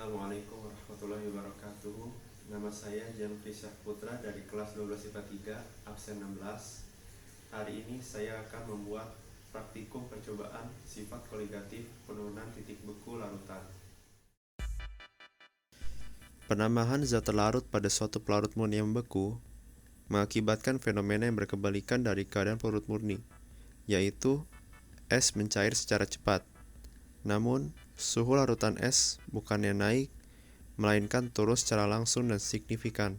Assalamualaikum warahmatullahi wabarakatuh. Nama saya Janfri Syahputra dari kelas 12 IPA 3, absen 16. Hari ini saya akan membuat praktikum percobaan sifat koligatif penurunan titik beku larutan. Penambahan zat terlarut pada suatu pelarut murni yang membeku mengakibatkan fenomena yang berkebalikan dari keadaan pelarut murni, yaitu es mencair secara cepat. Namun, suhu larutan es bukannya naik, melainkan turun secara langsung dan signifikan.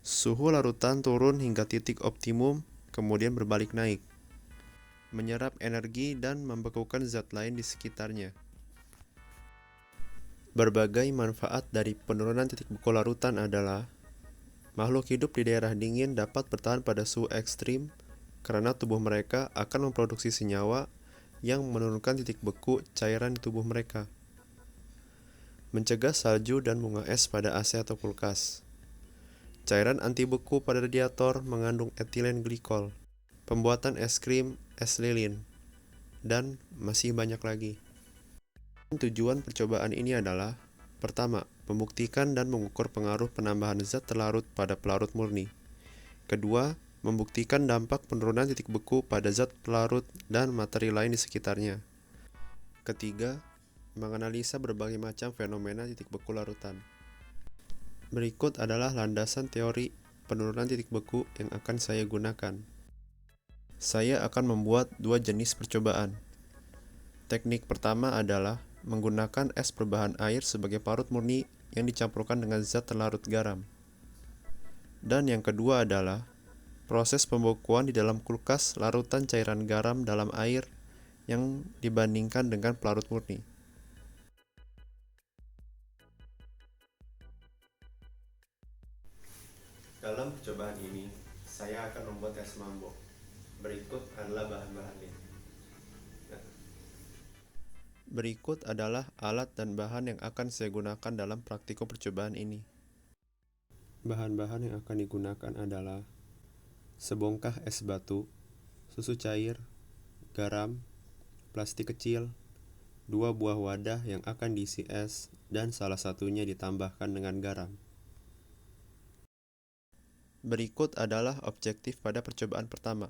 Suhu larutan turun hingga titik optimum, kemudian berbalik naik, menyerap energi dan membekukan zat lain di sekitarnya. Berbagai manfaat dari penurunan titik beku larutan adalah makhluk hidup di daerah dingin dapat bertahan pada suhu ekstrim karena tubuh mereka akan memproduksi senyawa yang menurunkan titik beku cairan di tubuh mereka. Mencegah salju dan bunga es pada AC atau kulkas. Cairan anti beku pada radiator mengandung etilen glikol. Pembuatan es krim, es lilin, dan masih banyak lagi. Tujuan percobaan ini adalah: pertama, membuktikan dan mengukur pengaruh penambahan zat terlarut pada pelarut murni. Kedua, membuktikan dampak penurunan titik beku pada zat pelarut dan materi lain di sekitarnya. Ketiga, menganalisa berbagai macam fenomena titik beku larutan. Berikut adalah landasan teori penurunan titik beku yang akan saya gunakan. Saya akan membuat dua jenis percobaan. Teknik pertama adalah menggunakan es berbahan air sebagai parut murni yang dicampurkan dengan zat terlarut garam. Dan yang kedua adalah proses pembekuan di dalam kulkas larutan cairan garam dalam air yang dibandingkan dengan pelarut murni. Dalam percobaan ini, saya akan membuat es mambo. Berikut adalah bahan-bahannya. Berikut adalah alat dan bahan yang akan saya gunakan dalam praktikum percobaan ini. Bahan-bahan yang akan digunakan adalah sebongkah es batu, susu cair, garam, plastik kecil, 2 buah wadah yang akan diisi es, dan salah satunya ditambahkan dengan garam. Berikut adalah objektif pada percobaan pertama: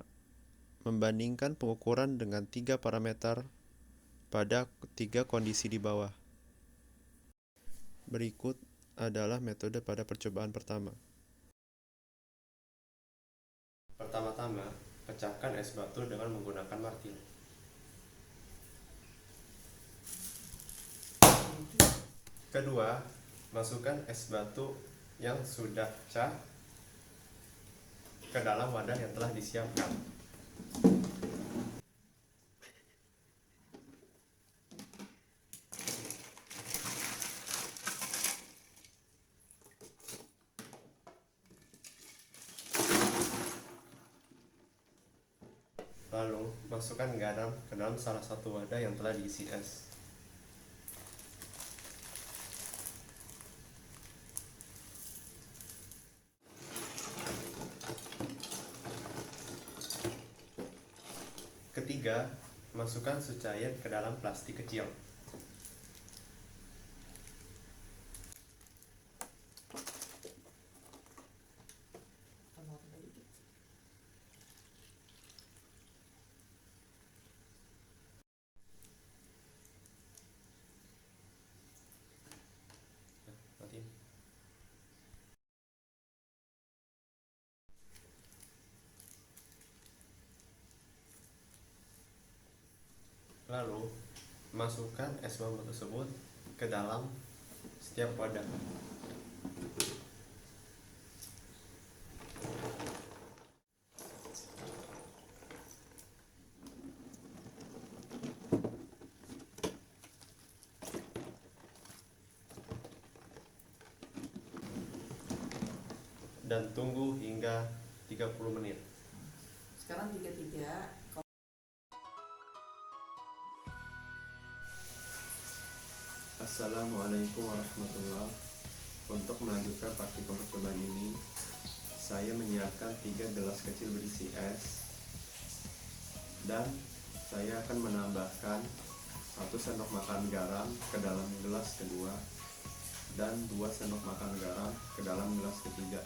membandingkan pengukuran dengan 3 parameter pada 3 kondisi di bawah. Berikut adalah metode pada percobaan pertama. Pertama-tama, pecahkan es batu dengan menggunakan martil. Kedua, masukkan es batu yang sudah pecah ke dalam wadah yang telah disiapkan. Lalu, masukkan garam ke dalam salah satu wadah yang telah diisi es. Ketiga, masukkan susu cair ke dalam plastik kecil. Lalu, masukkan es bambu tersebut ke dalam setiap wadah. Dan tunggu hingga 30 menit. Sekarang 33. Assalamualaikum warahmatullahi wabarakatuh. Untuk melanjutkan praktikum percobaan ini, saya menyiapkan 3 gelas kecil berisi es, dan saya akan menambahkan 1 sendok makan garam ke dalam gelas kedua dan 2 sendok makan garam ke dalam gelas ketiga.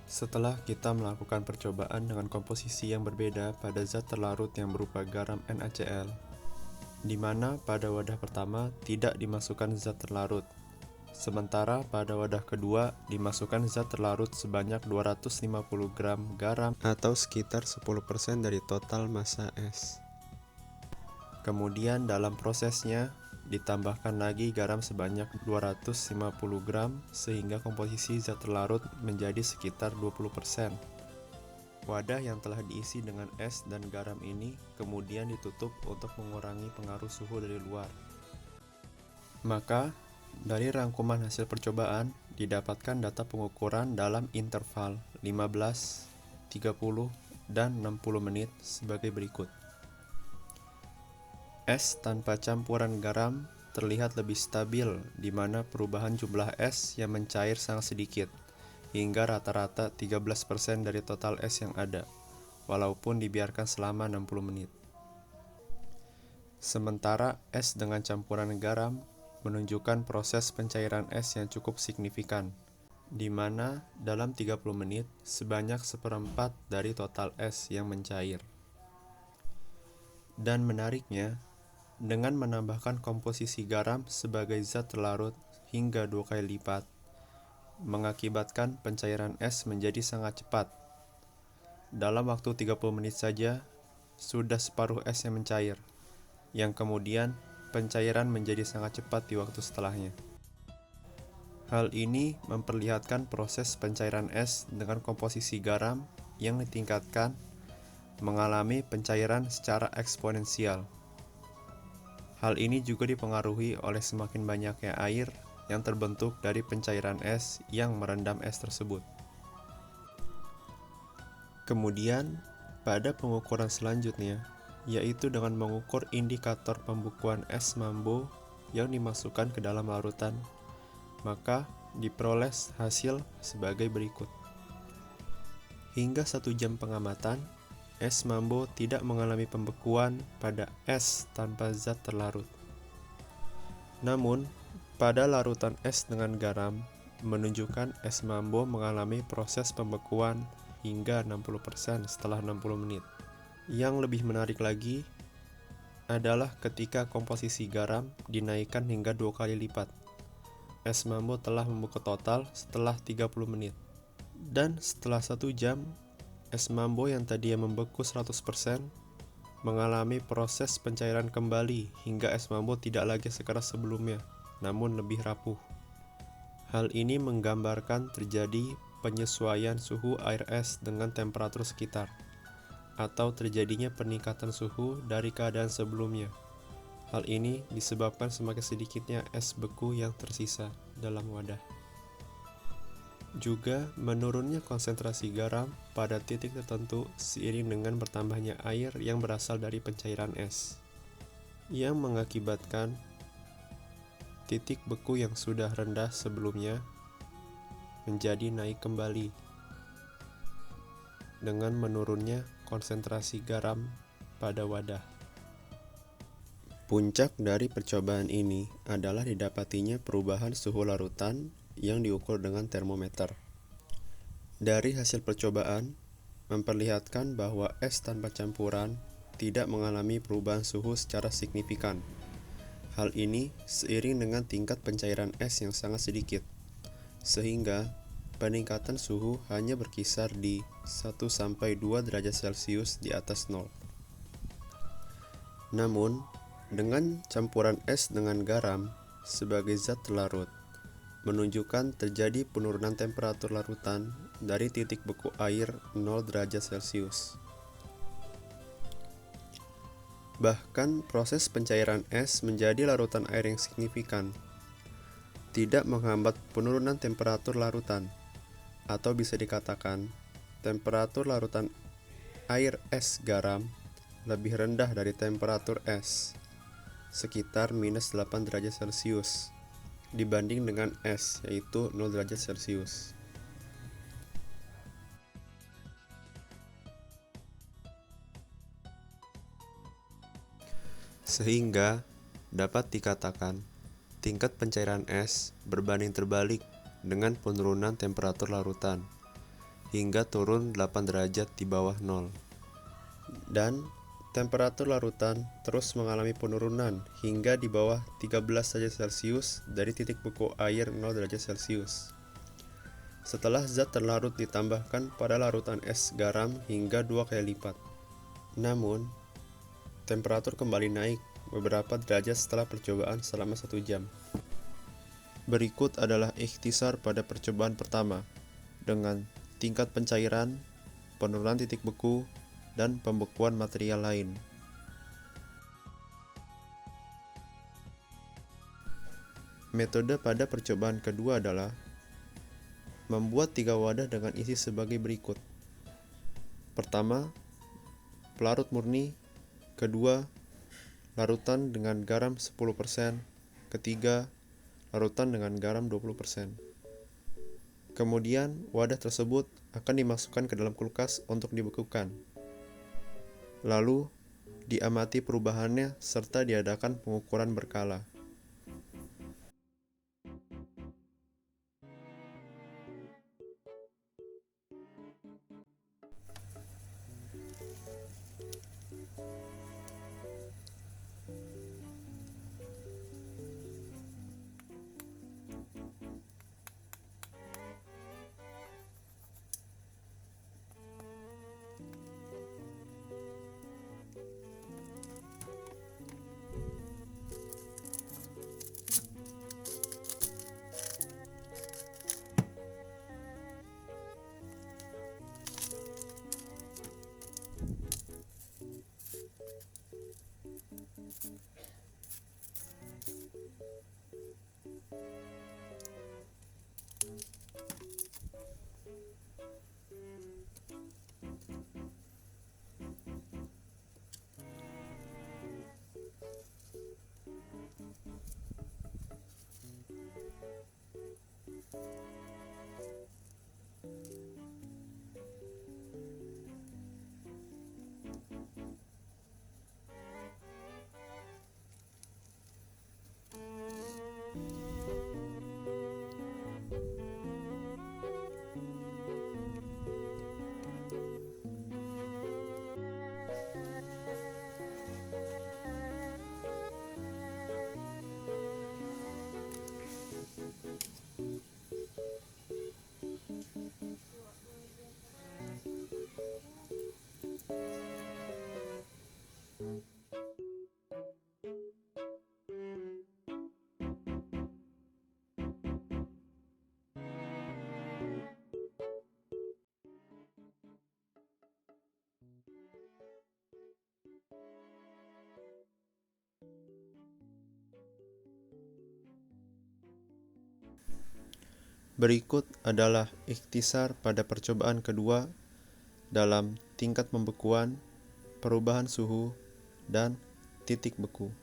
Setelah kita melakukan percobaan dengan komposisi yang berbeda pada zat terlarut yang berupa garam NaCl, di mana pada wadah pertama tidak dimasukkan zat terlarut, sementara pada wadah kedua dimasukkan zat terlarut sebanyak 250 gram garam atau sekitar 10% dari total massa es. Kemudian dalam prosesnya ditambahkan lagi garam sebanyak 250 gram sehingga komposisi zat terlarut menjadi sekitar 20%. Wadah yang telah diisi dengan es dan garam ini kemudian ditutup untuk mengurangi pengaruh suhu dari luar. Maka, dari rangkuman hasil percobaan didapatkan data pengukuran dalam interval 15, 30, dan 60 menit sebagai berikut. Es tanpa campuran garam terlihat lebih stabil, di mana perubahan jumlah es yang mencair sangat sedikit, hingga rata-rata 13% dari total es yang ada, walaupun dibiarkan selama 60 menit. Sementara es dengan campuran garam menunjukkan proses pencairan es yang cukup signifikan, di mana dalam 30 menit sebanyak 1/4 dari total es yang mencair. Dan menariknya, dengan menambahkan komposisi garam sebagai zat terlarut hingga 2 kali lipat, mengakibatkan pencairan es menjadi sangat cepat. Dalam waktu 30 menit saja, sudah separuh es yang mencair, yang kemudian pencairan menjadi sangat cepat di waktu setelahnya. Hal ini memperlihatkan proses pencairan es dengan komposisi garam yang ditingkatkan mengalami pencairan secara eksponensial. Hal ini juga dipengaruhi oleh semakin banyaknya air yang terbentuk dari pencairan es yang merendam es tersebut. Kemudian, pada pengukuran selanjutnya, yaitu dengan mengukur indikator pembukuan es mambo yang dimasukkan ke dalam larutan, maka diperoleh hasil sebagai berikut. Hingga 1 jam pengamatan, es mambo tidak mengalami pembekuan pada es tanpa zat terlarut. Namun, pada larutan es dengan garam menunjukkan es mambo mengalami proses pembekuan hingga 60% setelah 60 menit. Yang lebih menarik lagi adalah ketika komposisi garam dinaikkan hingga 2 kali lipat. Es mambo telah membeku total setelah 30 menit. Dan setelah 1 jam, es mambo yang tadinya membeku 100% mengalami proses pencairan kembali hingga es mambo tidak lagi sekeras sebelumnya, namun lebih rapuh. Hal ini menggambarkan terjadi penyesuaian suhu air es dengan temperatur sekitar, atau terjadinya peningkatan suhu dari keadaan sebelumnya. Hal ini disebabkan semakin sedikitnya es beku yang tersisa dalam wadah. Juga menurunnya konsentrasi garam pada titik tertentu seiring dengan bertambahnya air yang berasal dari pencairan es, yang mengakibatkan titik beku yang sudah rendah sebelumnya menjadi naik kembali dengan menurunnya konsentrasi garam pada wadah. Puncak dari percobaan ini adalah didapatinya perubahan suhu larutan yang diukur dengan termometer. Dari hasil percobaan memperlihatkan bahwa es tanpa campuran tidak mengalami perubahan suhu secara signifikan. Hal ini seiring dengan tingkat pencairan es yang sangat sedikit, sehingga peningkatan suhu hanya berkisar di 1-2 derajat Celcius di atas 0. Namun, dengan campuran es dengan garam sebagai zat terlarut, menunjukkan terjadi penurunan temperatur larutan dari titik beku air 0 derajat Celcius. Bahkan proses pencairan es menjadi larutan air yang signifikan, tidak menghambat penurunan temperatur larutan, atau bisa dikatakan temperatur larutan air es garam lebih rendah dari temperatur es, sekitar minus 8 derajat Celcius, dibanding dengan es, yaitu 0 derajat Celcius. Sehingga dapat dikatakan tingkat pencairan es berbanding terbalik dengan penurunan temperatur larutan hingga turun 8 derajat di bawah nol. Dan temperatur larutan terus mengalami penurunan hingga di bawah 13 derajat Celcius dari titik beku air 0 derajat Celcius. Setelah zat terlarut ditambahkan pada larutan es garam hingga 2 kali lipat. Namun, temperatur kembali naik beberapa derajat setelah percobaan selama 1 jam. Berikut adalah ikhtisar pada percobaan pertama dengan tingkat pencairan, penurunan titik beku, dan pembekuan material lain. Metode pada percobaan kedua adalah membuat 3 wadah dengan isi sebagai berikut. Pertama, pelarut murni. Kedua, larutan dengan garam 10%. Ketiga, larutan dengan garam 20%. Kemudian, wadah tersebut akan dimasukkan ke dalam kulkas untuk dibekukan. Lalu, diamati perubahannya serta diadakan pengukuran berkala. Berikut adalah ikhtisar pada percobaan kedua dalam tingkat pembekuan, perubahan suhu, dan titik beku.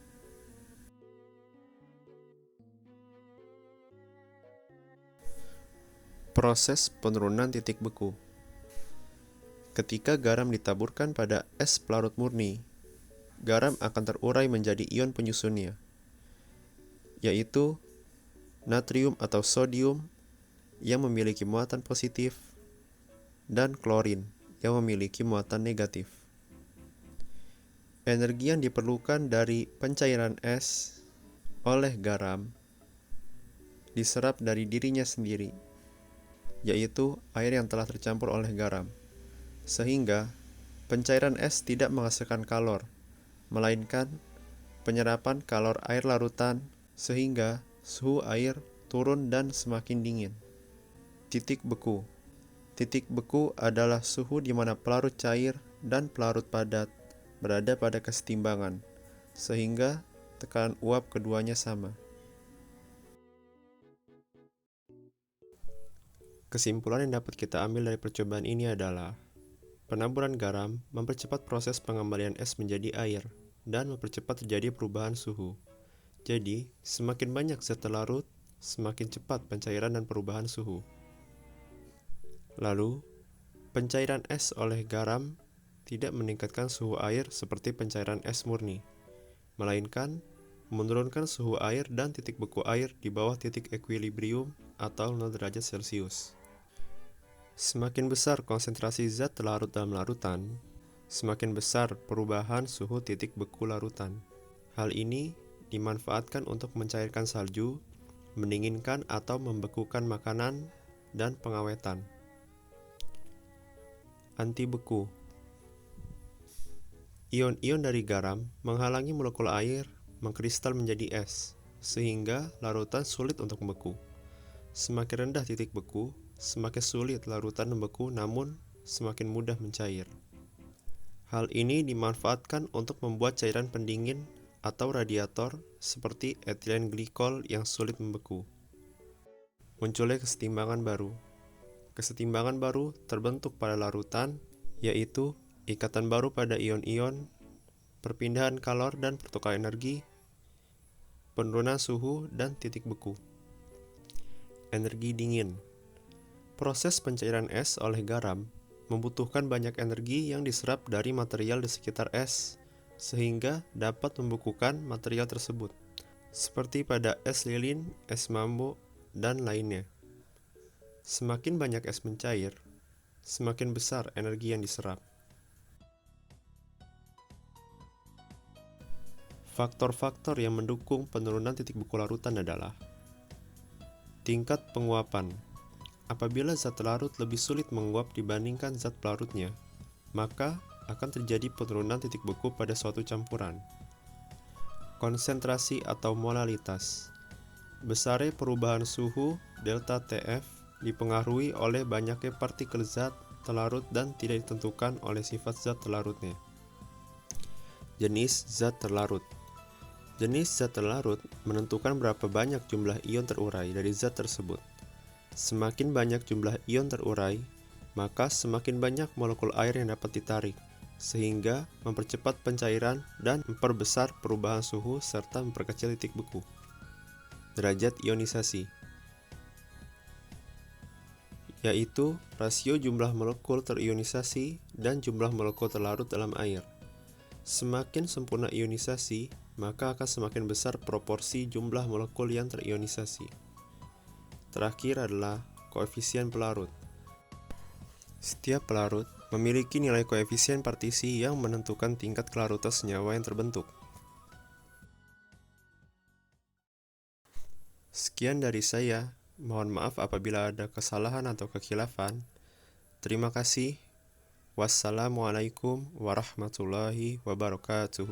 Proses penurunan titik beku. Ketika garam ditaburkan pada es pelarut murni, garam akan terurai menjadi ion penyusunnya, yaitu natrium atau sodium yang memiliki muatan positif dan klorin yang memiliki muatan negatif. Energi yang diperlukan dari pencairan es oleh garam diserap dari dirinya sendiri, yaitu air yang telah tercampur oleh garam, sehingga pencairan es tidak menghasilkan kalor, melainkan penyerapan kalor air larutan sehingga suhu air turun dan semakin dingin. Titik beku. Titik beku adalah suhu di mana pelarut cair dan pelarut padat berada pada kesetimbangan, sehingga tekanan uap keduanya sama. Kesimpulan yang dapat kita ambil dari percobaan ini adalah penaburan garam mempercepat proses pengembalian es menjadi air dan mempercepat terjadi perubahan suhu. Jadi, semakin banyak zat terlarut, semakin cepat pencairan dan perubahan suhu. Lalu, pencairan es oleh garam tidak meningkatkan suhu air seperti pencairan es murni, melainkan menurunkan suhu air dan titik beku air di bawah titik equilibrium atau 0 derajat Celcius. Semakin besar konsentrasi zat terlarut dalam larutan, semakin besar perubahan suhu titik beku larutan. Hal ini dimanfaatkan untuk mencairkan salju, mendinginkan atau membekukan makanan, dan pengawetan. Anti beku. Ion-ion dari garam menghalangi molekul air mengkristal menjadi es, sehingga larutan sulit untuk membeku. Semakin rendah titik beku, semakin sulit larutan membeku, namun semakin mudah mencair. Hal ini dimanfaatkan untuk membuat cairan pendingin atau radiator seperti etilen glikol yang sulit membeku. Munculnya kesetimbangan baru. Kesetimbangan baru terbentuk pada larutan, yaitu ikatan baru pada ion-ion, perpindahan kalor dan pertukaran energi, penurunan suhu, dan titik beku. Energi dingin. Proses pencairan es oleh garam membutuhkan banyak energi yang diserap dari material di sekitar es, sehingga dapat membekukan material tersebut, seperti pada es lilin, es mambo, dan lainnya. Semakin banyak es mencair, semakin besar energi yang diserap. Faktor-faktor yang mendukung penurunan titik beku larutan adalah tingkat penguapan. Apabila zat larut lebih sulit menguap dibandingkan zat pelarutnya, maka akan terjadi penurunan titik beku pada suatu campuran. Konsentrasi atau molalitas. Besarnya perubahan suhu delta TF dipengaruhi oleh banyaknya partikel zat terlarut dan tidak ditentukan oleh sifat zat terlarutnya. Jenis zat terlarut. Jenis zat terlarut menentukan berapa banyak jumlah ion terurai dari zat tersebut. Semakin banyak jumlah ion terurai, maka semakin banyak molekul air yang dapat ditarik, sehingga mempercepat pencairan dan memperbesar perubahan suhu serta memperkecil titik beku. Derajat ionisasi, yaitu rasio jumlah molekul terionisasi dan jumlah molekul terlarut dalam air. Semakin sempurna ionisasi, maka akan semakin besar proporsi jumlah molekul yang terionisasi. Terakhir adalah koefisien pelarut. Setiap pelarut memiliki nilai koefisien partisi yang menentukan tingkat kelarutan senyawa yang terbentuk. Sekian dari saya. Mohon maaf apabila ada kesalahan atau kekhilafan. Terima kasih. Wassalamualaikum warahmatullahi wabarakatuh.